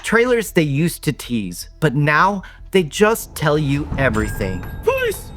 Trailers they used to tease, but now they just tell you everything. Police!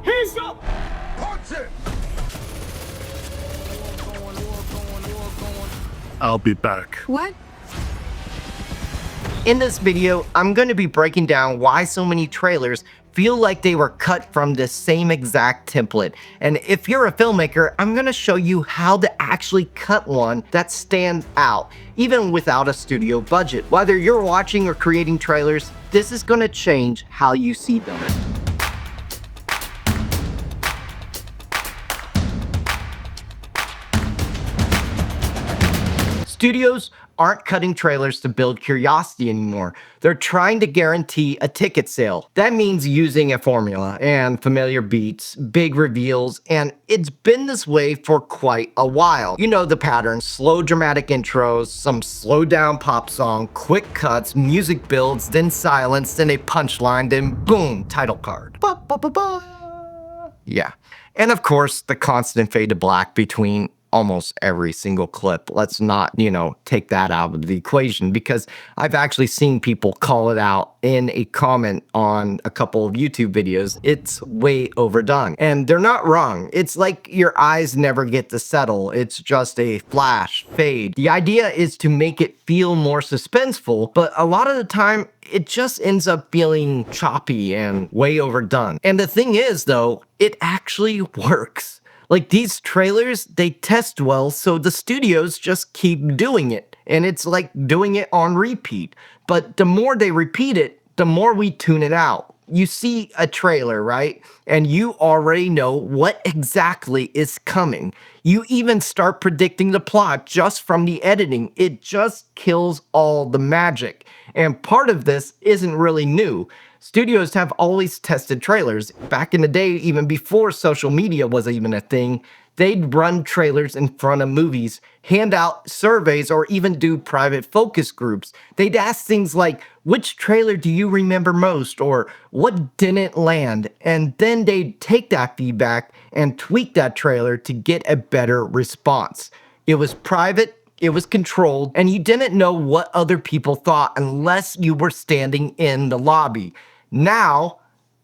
Hands up! I'll be back. What? In this video, I'm going to be breaking down why so many trailers feel like they were cut from the same exact template. And if you're a filmmaker, I'm going to show you how to actually cut one that stands out, even without a studio budget. Whether you're watching or creating trailers, this is going to change how you see them. Studios aren't cutting trailers to build curiosity anymore. They're trying to guarantee a ticket sale. That means using a formula and familiar beats, big reveals, and it's been this way for quite a while. You know the pattern: slow dramatic intros, some slowed down pop song, quick cuts, music builds, then silence, then a punchline, then boom, title card. Ba, ba, ba, ba. Yeah. And of course, the constant fade to black between almost every single clip. Let's not, take that out of the equation, because I've actually seen people call it out in a comment on a couple of YouTube videos. It's way overdone. And they're not wrong. It's like your eyes never get to settle. It's just a flash, fade. The idea is to make it feel more suspenseful, but a lot of the time, it just ends up feeling choppy and way overdone. And the thing is, though, it actually works. Like, these trailers, they test well, so the studios just keep doing it. And it's like doing it on repeat. But the more they repeat it, the more we tune it out. You see a trailer, right? And you already know what exactly is coming. You even start predicting the plot just from the editing. It just kills all the magic. And part of this isn't really new. Studios have always tested trailers. Back in the day, even before social media was even a thing, they'd run trailers in front of movies, hand out surveys, or even do private focus groups. They'd ask things like, which trailer do you remember most? Or what didn't land? And then they'd take that feedback and tweak that trailer to get a better response. It was private, it was controlled, and you didn't know what other people thought unless you were standing in the lobby. Now,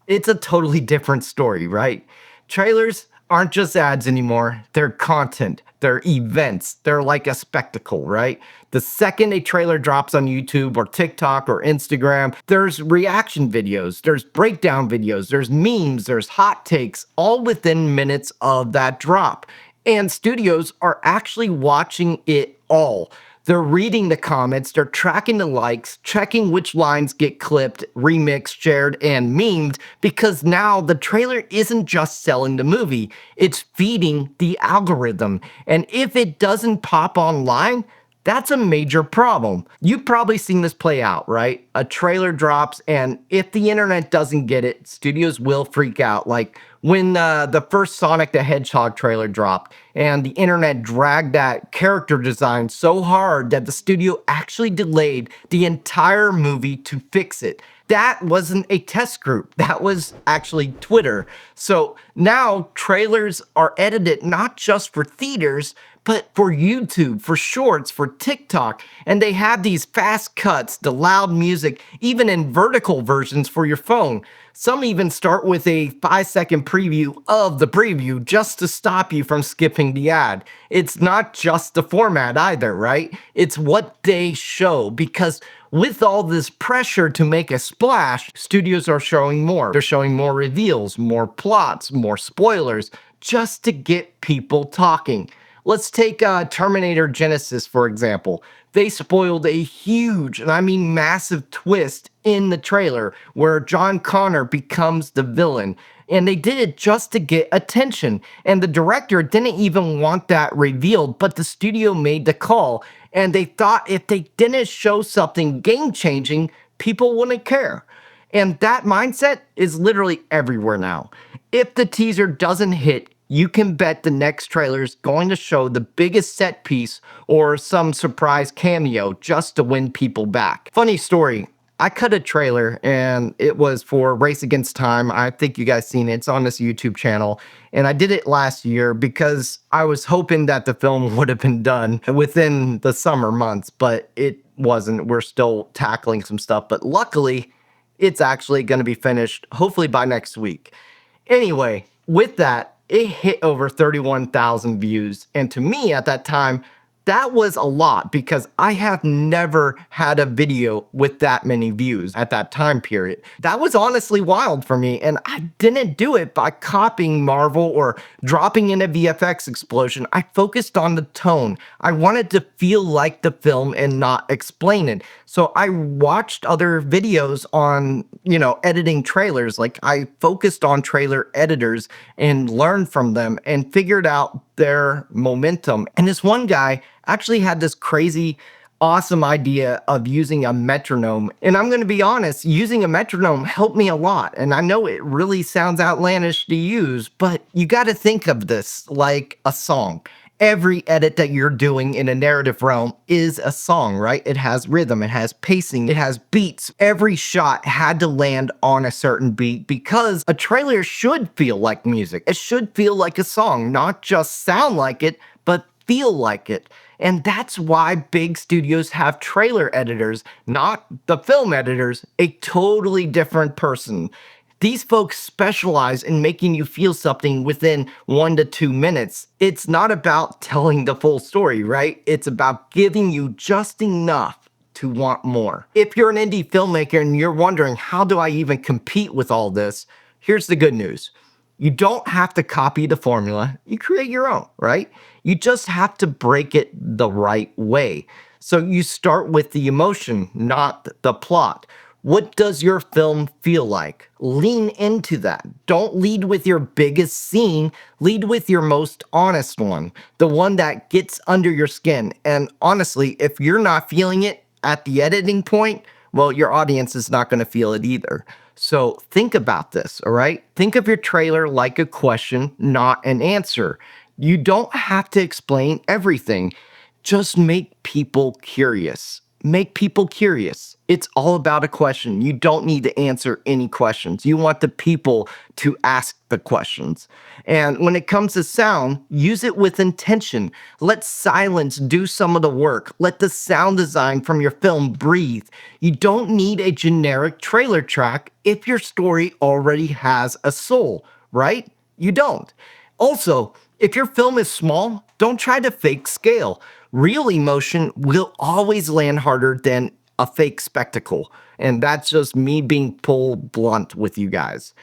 it's a totally different story, right? Trailers aren't just ads anymore. They're content. They're events. They're like a spectacle, right? The second a trailer drops on YouTube or TikTok or Instagram, there's reaction videos, there's breakdown videos, there's memes, there's hot takes, all within minutes of that drop. And studios are actually watching it all. They're reading the comments, they're tracking the likes, checking which lines get clipped, remixed, shared, and memed, because now the trailer isn't just selling the movie, it's feeding the algorithm. And if it doesn't pop online, that's a major problem. You've probably seen this play out, right? A trailer drops, and if the internet doesn't get it, studios will freak out. Like when the first Sonic the Hedgehog trailer dropped, and the internet dragged that character design so hard that the studio actually delayed the entire movie to fix it. That wasn't a test group. That was actually Twitter. So now trailers are edited not just for theaters, but for YouTube, for shorts, for TikTok. And they have these fast cuts, the loud music, even in vertical versions for your phone. Some even start with a 5-second preview of the preview just to stop you from skipping the ad. It's not just the format either, right? It's what they show, because with all this pressure to make a splash, studios are showing more. They're showing more reveals, more plots, more spoilers, just to get people talking. Let's take Terminator Genesis, for example. They spoiled a huge, and I mean massive, twist in the trailer where John Connor becomes the villain. And they did it just to get attention. And the director didn't even want that revealed, but the studio made the call. And they thought if they didn't show something game-changing, people wouldn't care. And that mindset is literally everywhere now. If the teaser doesn't hit, you can bet the next trailer is going to show the biggest set piece or some surprise cameo just to win people back. Funny story, I cut a trailer and it was for Race Against Time. I think you guys seen it. It's on this YouTube channel. And I did it last year because I was hoping that the film would have been done within the summer months, but it wasn't. We're still tackling some stuff, but luckily it's actually going to be finished hopefully by next week. Anyway, with that, it hit over 31,000 views. And to me at that time, that was a lot because I have never had a video with that many views at that time period. That was honestly wild for me, and I didn't do it by copying Marvel or dropping in a VFX explosion. I focused on the tone. I wanted to feel like the film and not explain it. So I watched other videos on, editing trailers. Like I focused on trailer editors and learned from them and figured out their momentum. And this one guy actually had this crazy, awesome idea of using a metronome. And I'm going to be honest, using a metronome helped me a lot. And I know it really sounds outlandish to use, but you got to think of this like a song. Every edit that you're doing in a narrative realm is a song, right? It has rhythm, it has pacing, it has beats. Every shot had to land on a certain beat because a trailer should feel like music. It should feel like a song, not just sound like it, but feel like it. And that's why big studios have trailer editors, not the film editors, a totally different person. These folks specialize in making you feel something within 1 to 2 minutes. It's not about telling the full story, right? It's about giving you just enough to want more. If you're an indie filmmaker and you're wondering, how do I even compete with all this? Here's the good news. You don't have to copy the formula. You create your own, right? You just have to break it the right way. So you start with the emotion, not the plot. What does your film feel like? Lean into that. Don't lead with your biggest scene. Lead with your most honest one, the one that gets under your skin. And honestly, if you're not feeling it at the editing point, well, your audience is not going to feel it either. So think about this, all right? Think of your trailer like a question, not an answer. You don't have to explain everything. Just make people curious. Make people curious. It's all about a question. You don't need to answer any questions. You want the people to ask the questions. And when it comes to sound, use it with intention. Let silence do some of the work. Let the sound design from your film breathe. You don't need a generic trailer track if your story already has a soul, right? You don't. Also, if your film is small, don't try to fake scale. Real emotion will always land harder than a fake spectacle. And that's just me being full blunt with you guys.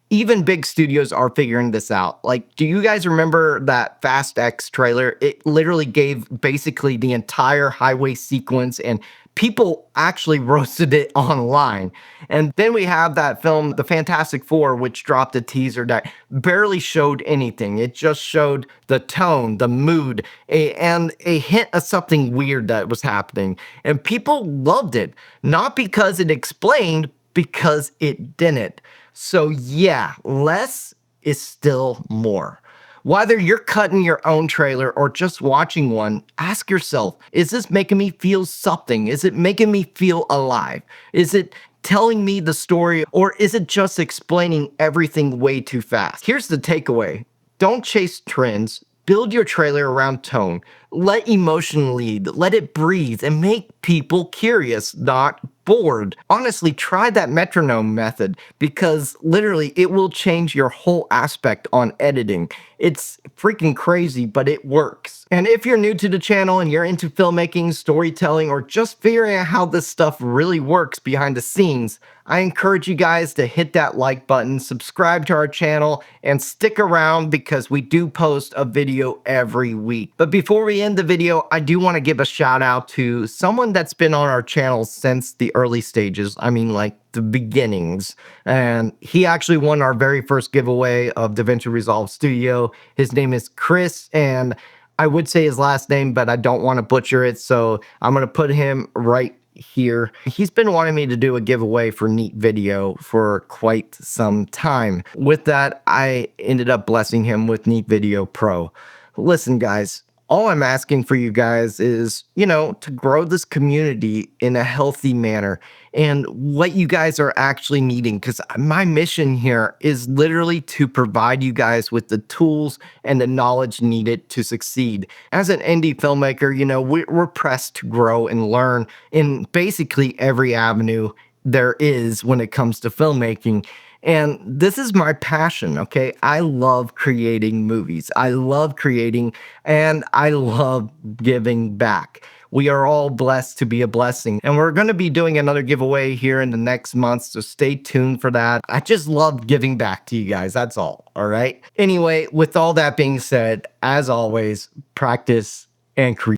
Even big studios are figuring this out. Like, do you guys remember that Fast X trailer? It literally gave basically the entire highway sequence, and people actually roasted it online. And then we have that film, The Fantastic Four, which dropped a teaser that barely showed anything. It just showed the tone, the mood, and a hint of something weird that was happening. And people loved it, not because it explained, because it didn't. So yeah, less is still more. Whether you're cutting your own trailer or just watching one, ask yourself, is this making me feel something? Is it making me feel alive? Is it telling me the story, or is it just explaining everything way too fast? Here's the takeaway. Don't chase trends. Build your trailer around tone. Let emotion lead. Let it breathe and make people curious, not bored. Honestly, try that metronome method because literally it will change your whole aspect on editing. It's freaking crazy, but it works. And if you're new to the channel and you're into filmmaking, storytelling, or just figuring out how this stuff really works behind the scenes, I encourage you guys to hit that like button, subscribe to our channel, and stick around because we do post a video every week. But before we end the video, I do want to give a shout out to someone that's been on our channel since the early stages. I mean, like the beginnings. And he actually won our very first giveaway of DaVinci Resolve Studio. His name is Chris, and I would say his last name, but I don't want to butcher it, so I'm going to put him right here. He's been wanting me to do a giveaway for NeatVideo for quite some time. With that, I ended up blessing him with NeatVideo Pro. Listen, guys, All I'm asking for you guys is, to grow this community in a healthy manner and what you guys are actually needing. Because my mission here is literally to provide you guys with the tools and the knowledge needed to succeed. As an indie filmmaker, we're pressed to grow and learn in basically every avenue there is when it comes to filmmaking. And this is my passion, okay? I love creating movies. I love creating and I love giving back. We are all blessed to be a blessing. And we're going to be doing another giveaway here in the next month, so stay tuned for that. I just love giving back to you guys. That's all right? Anyway, with all that being said, as always, practice and create.